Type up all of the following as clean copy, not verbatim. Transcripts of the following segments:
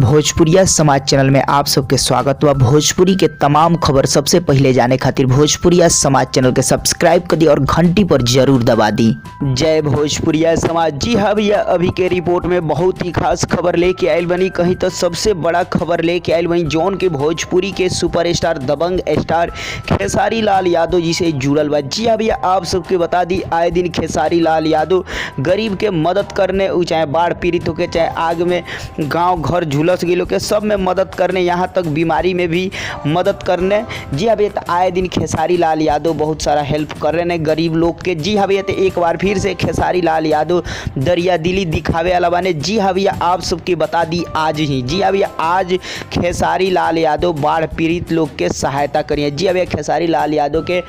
भोजपुरिया समाज चैनल में आप सबके स्वागत बा। भोजपुरी के तमाम खबर सबसे पहले जाने खातिर भोजपुरिया समाज चैनल के सब्सक्राइब कर दी और घंटी पर जरूर दबा दी। जय भोजपुरिया समाज। जी हाँ भैया, अभी के रिपोर्ट में बहुत ही खास खबर लेके आयल बनी। कहीं तो सबसे बड़ा खबर लेके आयल बनी जौन के भोजपुरी के सुपरस्टार दबंग स्टार खेसारी लाल यादव जी से जुड़ल बा। जी हाँ भैया, आप सबके बता दी आए दिन खेसारी लाल यादव गरीब के मदद करने, चाहे बाढ़ पीड़ित होके चाहे आग में गाँव घर झुलस गिलो के सब में मदद करने, यहाँ तक बीमारी में भी मदद करने। जी हाँ भैया, आए दिन खेसारी लाल यादव बहुत सारा हेल्प कर रहे हैं गरीब लोग के। जी हाँ भैया, तो एक बार फिर से खेसारी लाल यादव दरिया दिली दिखावे वाला बने। जी हाँ भैया, आप सबके बता दी आज ही, जी हाँ भैया, आज खेसारी लाल यादव बाढ़ पीड़ित लोग के सहायता करिए। जी हाँ भैया, खेसारी लाल यादव के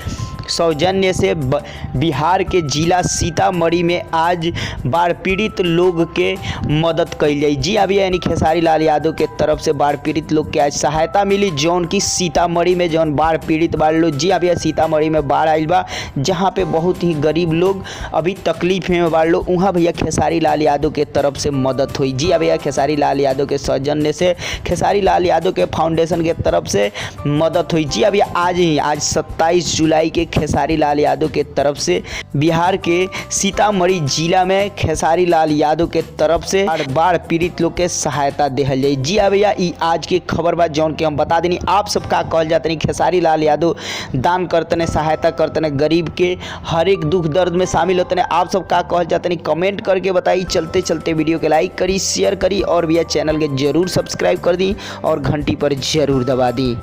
सौजन्य से बिहार के जिला सीतामढ़ी में आज बाढ़ पीड़ित लोग के मदद कई जाए। जी अभी यानी खेसारी लाल यादव के तरफ से बाढ़ पीड़ित लोग के आज सहायता मिली जौन की सीतामढ़ी में जौन बाढ़ पीड़ित बाढ़ लोग। जी अभी सीतामढ़ी में बाढ़ आयल बा जहाँ पे बहुत ही गरीब लोग अभी तकलीफ में बाढ़ लोग, वहाँ भैया खेसारी लाल यादव के तरफ से मदद हुई। जी भैया, खेसारी लाल यादव के सौजन्य से खेसारी लाल यादव के फाउंडेशन के तरफ से मदद हुई। जी अभी आज 27 जुलाई के खेसारी लाल यादव के तरफ से बिहार के सीतामढ़ी जिला में खेसारी लाल यादव के तरफ से बाढ़ पीड़ित लोग के सहायता देहल जाए। जी भैया, ई आज के खबर बा जौन के हम बता देनी। आप सब का कहल जाते नहीं, खेसारी लाल यादव दान करते, सहायता करते, गरीब के हर एक दुख दर्द में शामिल होते हैं। आप सब का कहल जाते नहीं, कमेंट करके बताई। चलते चलते वीडियो के लाइक करी, शेयर करी और भैया चैनल के जरूर सब्सक्राइब कर दी और घंटी पर जरूर दबा दी।